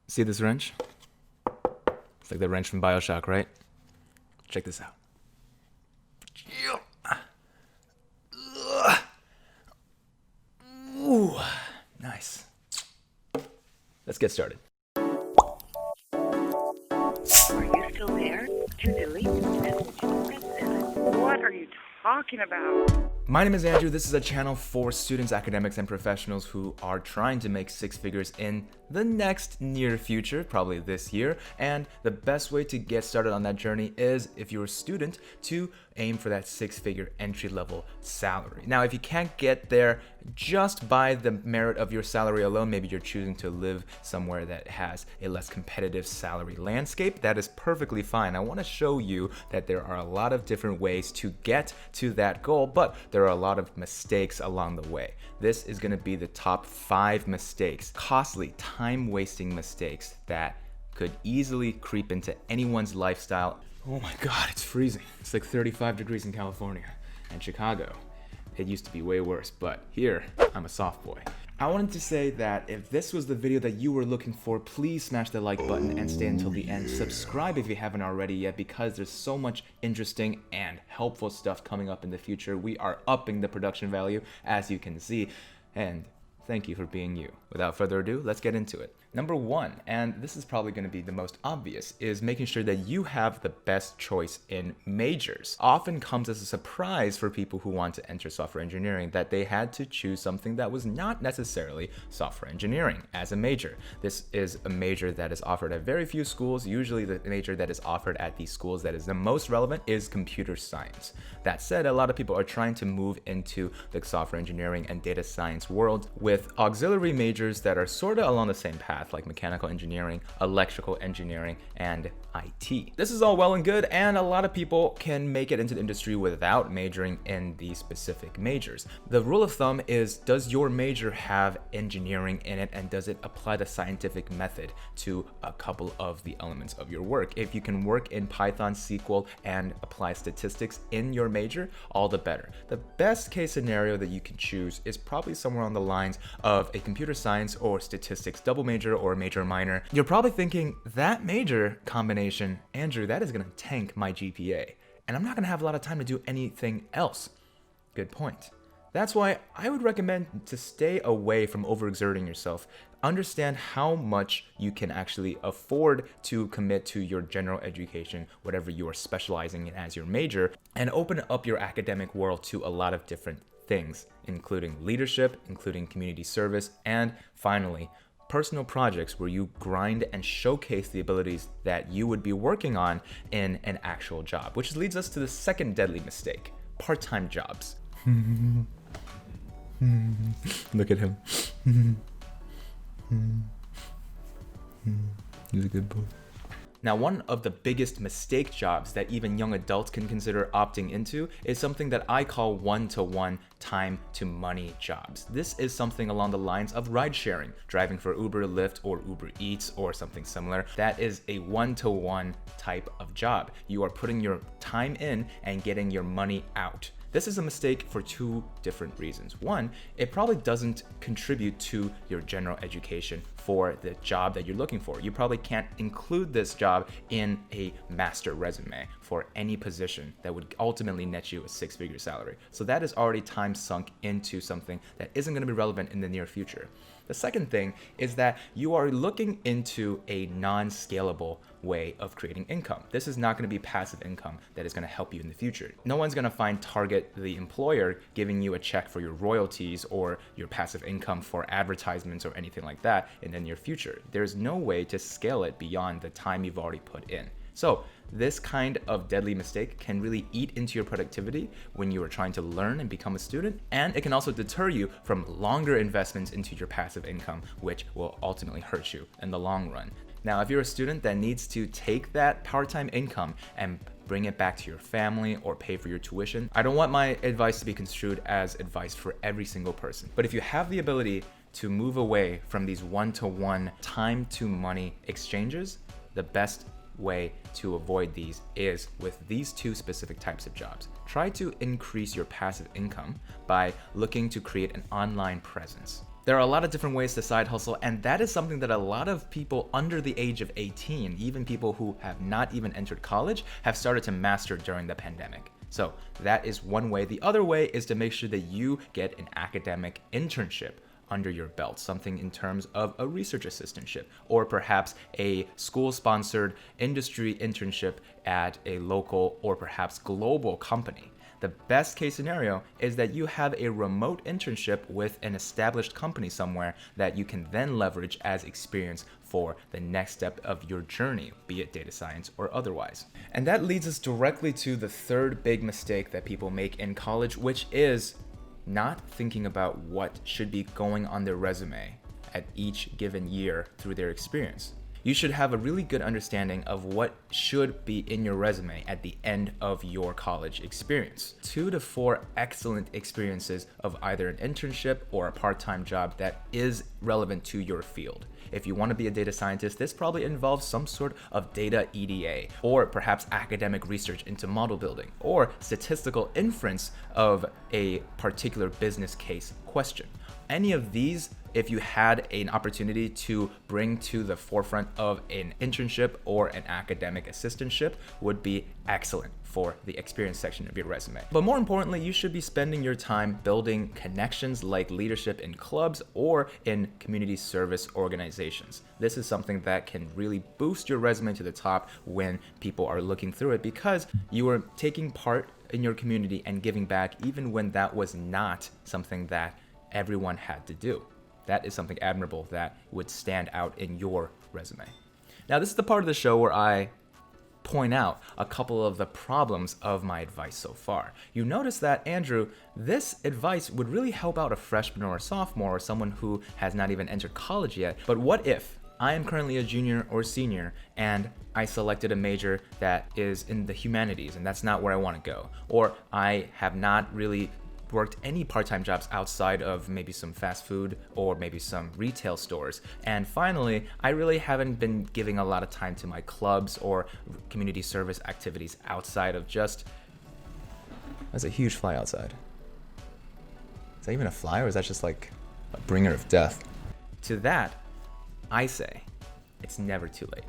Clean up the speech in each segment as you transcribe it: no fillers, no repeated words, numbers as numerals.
See this wrench? It's like the wrench from BioShock, right? Check this out. Ooh, nice. Let's get started. Are you still there? To delete this message, press 7. What are you talking about? My name is Andrew. This is a channel for students, academics, and professionals who are trying to make six figures in the next near future, probably this year. And the best way to get started on that journey is, if you're a student, to aim for that six-figure entry-level salary. Now, if you can't get there just by the merit of your salary alone, maybe you're choosing to live somewhere that has a less competitive salary landscape, that is perfectly fine. I want to show you that there are a lot of different ways to get to that goal, but there are a lot of mistakes along the way. This is going to be the top 5 mistakes, costly, time-wasting mistakes that could easily creep into anyone's lifestyle. Oh my God, it's freezing. It's like 35 degrees in California and Chicago. It used to be way worse, but here, I'm a soft boy. I wanted to say that if this was the video that you were looking for, please smash the like button and stay until the end. Subscribe if you haven't already yet, because there's so much interesting and helpful stuff coming up in the future. We are upping the production value, as you can see, and thank you for being you. Without further ado, let's get into it. Number 1, and this is probably going to be the most obvious, is making sure that you have the best choice in majors. Often comes as a surprise for people who want to enter software engineering that they had to choose something that was not necessarily software engineering as a major. This is a major that is offered at very few schools. Usually the major that is offered at these schools that is the most relevant is computer science. That said, a lot of people are trying to move into the software engineering and data science world with auxiliary majors that are sort of along the same path, like mechanical engineering, electrical engineering, and IT. This is all well and good, and a lot of people can make it into the industry without majoring in these specific majors. The rule of thumb is, does your major have engineering in it, and does it apply the scientific method to a couple of the elements of your work? If you can work in Python, SQL, and apply statistics in your major, all the better. The best case scenario that you can choose is probably somewhere on the lines of a computer science or statistics double major or major minor. You're probably thinking, that major combination, Andrew, that is going to tank my GPA, and I'm not going to have a lot of time to do anything else. Good point. That's why I would recommend to stay away from overexerting yourself. Understand how much you can actually afford to commit to your general education, whatever you are specializing in as your major, and open up your academic world to a lot of different things, including leadership, including community service, and finally, personal projects where you grind and showcase the abilities that you would be working on in an actual job, which leads us to the second deadly mistake: part-time jobs. Look at him. He's a good boy. Now, one of the biggest mistake jobs that even young adults can consider opting into is something that I call one-to-one time to money jobs. This is something along the lines of ride sharing, driving for Uber, Lyft, or Uber Eats, or something similar. That is a one-to-one type of job. You are putting your time in and getting your money out. This is a mistake for 2 different reasons. One, it probably doesn't contribute to your general education for the job that you're looking for. You probably can't include this job in a master resume for any position that would ultimately net you a 6-figure salary. So that is already time sunk into something that isn't going to be relevant in the near future. The second thing is that you are looking into a non-scalable way of creating income. This is not going to be passive income that is going to help you in the future. No one's going to target the employer giving you a check for your royalties or your passive income for advertisements or anything like that in the near future. There's no way to scale it beyond the time you've already put in. So this kind of deadly mistake can really eat into your productivity when you are trying to learn and become a student, and it can also deter you from longer investments into your passive income, which will ultimately hurt you in the long run. Now, if you're a student that needs to take that part-time income and bring it back to your family or pay for your tuition, I don't want my advice to be construed as advice for every single person. But if you have the ability to move away from these one-to-one time to money exchanges, the best way to avoid these is with these 2 specific types of jobs. Try to increase your passive income by looking to create an online presence. There are a lot of different ways to side hustle, and that is something that a lot of people under the age of 18, even people who have not even entered college, have started to master during the pandemic. So that is one way. The other way is to make sure that you get an academic internship under your belt, something in terms of a research assistantship, or perhaps a school-sponsored industry internship at a local or perhaps global company. The best case scenario is that you have a remote internship with an established company somewhere that you can then leverage as experience for the next step of your journey, be it data science or otherwise. And that leads us directly to the third big mistake that people make in college, which is not thinking about what should be going on their resume at each given year through their experience. You should have a really good understanding of what should be in your resume at the end of your college experience. 2 to 4 excellent experiences of either an internship or a part-time job that is relevant to your field. If you want to be a data scientist, this probably involves some sort of data EDA, or perhaps academic research into model building, or statistical inference of a particular business case question. Any of these, if you had an opportunity to bring to the forefront of an internship or an academic assistantship, would be excellent for the experience section of your resume. But more importantly, you should be spending your time building connections like leadership in clubs or in community service organizations. This is something that can really boost your resume to the top when people are looking through it, because you are taking part in your community and giving back even when that was not something that everyone had to do. That is something admirable that would stand out in your resume. Now, this is the part of the show where I point out a couple of the problems of my advice so far. You notice that, Andrew, this advice would really help out a freshman or a sophomore or someone who has not even entered college yet. But what if I am currently a junior or senior and I selected a major that is in the humanities and that's not where I want to go? Or I have not really worked any part-time jobs outside of maybe some fast food or maybe some retail stores. And finally, I really haven't been giving a lot of time to my clubs or community service activities outside of just... That's a huge fly outside. Is that even a fly, or is that just like a bringer of death? To that, I say it's never too late.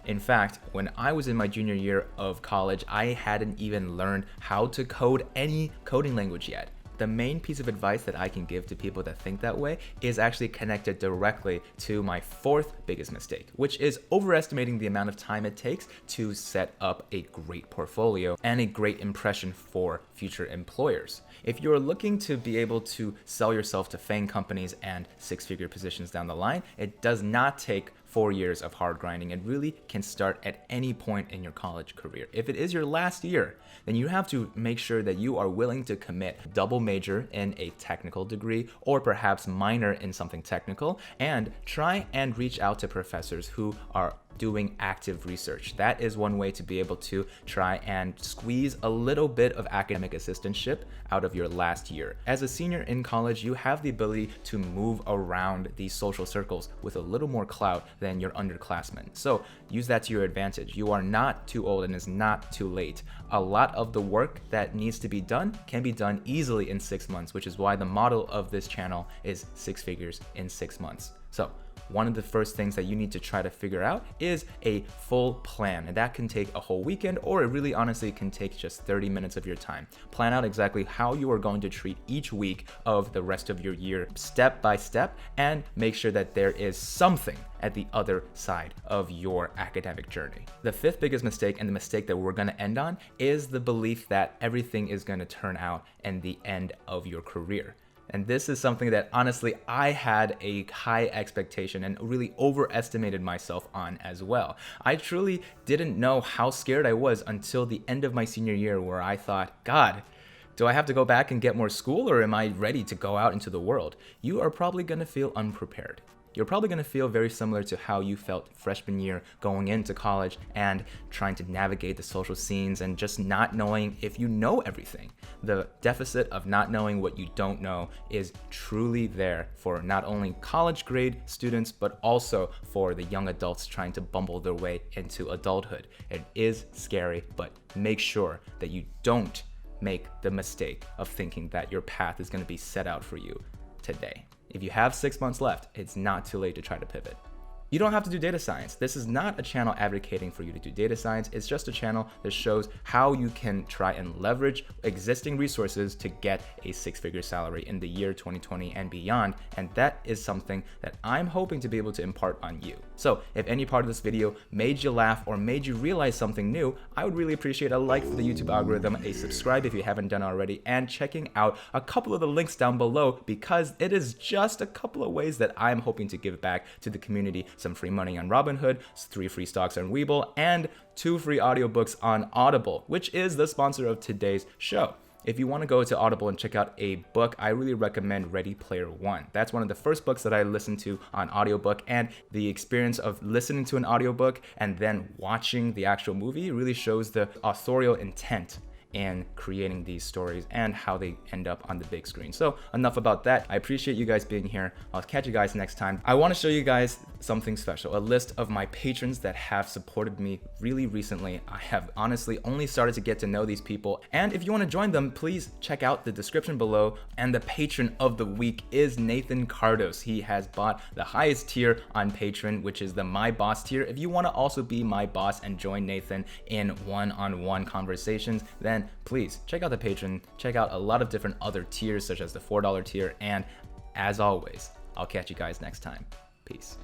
In fact, when I was in my junior year of college, I hadn't even learned how to code any coding language yet. The main piece of advice that I can give to people that think that way is actually connected directly to my fourth biggest mistake, which is overestimating the amount of time it takes to set up a great portfolio and a great impression for future employers. If you're looking to be able to sell yourself to FAANG companies and six-figure positions down the line, it does not take 4 years of hard grinding. It really can start at any point in your college career. If it is your last year, then you have to make sure that you are willing to commit double major in a technical degree or perhaps minor in something technical, and try and reach out to professors who are doing active research. That is one way to be able to try and squeeze a little bit of academic assistantship out of your last year. As a senior in college, you have the ability to move around these social circles with a little more clout than your underclassmen. So use that to your advantage. You are not too old and it's not too late. A lot of the work that needs to be done can be done easily in 6 months, which is why the model of this channel is 6 figures in 6 months. So one of the first things that you need to try to figure out is a full plan. And that can take a whole weekend, or it really honestly can take just 30 minutes of your time. Plan out exactly how you are going to treat each week of the rest of your year step by step, and make sure that there is something at the other side of your academic journey. The fifth biggest mistake, and the mistake that we're gonna end on, is the belief that everything is gonna turn out in the end of your career. And this is something that honestly I had a high expectation and really overestimated myself on as well. I truly didn't know how scared I was until the end of my senior year, where I thought, God, do I have to go back and get more school, or am I ready to go out into the world? You are probably gonna feel unprepared. You're probably going to feel very similar to how you felt freshman year going into college and trying to navigate the social scenes and just not knowing if you know everything. The deficit of not knowing what you don't know is truly there for not only college grade students, but also for the young adults trying to bumble their way into adulthood. It is scary, but make sure that you don't make the mistake of thinking that your path is going to be set out for you today. if you have 6 months left, it's not too late to try to pivot. You don't have to do data science. This is not a channel advocating for you to do data science. It's just a channel that shows how you can try and leverage existing resources to get a 6-figure salary in the year 2020 and beyond. And that is something that I'm hoping to be able to impart on you. So if any part of this video made you laugh or made you realize something new, I would really appreciate a like for the YouTube algorithm, a subscribe if you haven't done already, and checking out a couple of the links down below, because it is just a couple of ways that I'm hoping to give back to the community. Some free money on Robinhood, 3 free stocks on Webull, and 2 free audiobooks on Audible, which is the sponsor of today's show. If you want to go to Audible and check out a book, I really recommend Ready Player One. That's one of the first books that I listened to on audiobook, and the experience of listening to an audiobook and then watching the actual movie really shows the authorial intent in creating these stories and how they end up on the big screen. So enough about that. I appreciate you guys being here. I'll catch you guys next time. I want to show you guys something special, a list of my patrons that have supported me really recently. I have honestly only started to get to know these people, and if you want to join them, please check out the description below. And the patron of the week is Nathan Cardos. He has bought the highest tier on Patreon, which is the My Boss tier. If you want to also be my boss and join Nathan in one-on-one conversations, then please check out the Patreon, check out a lot of different other tiers such as the $4 tier, and as always, I'll catch you guys next time. Peace.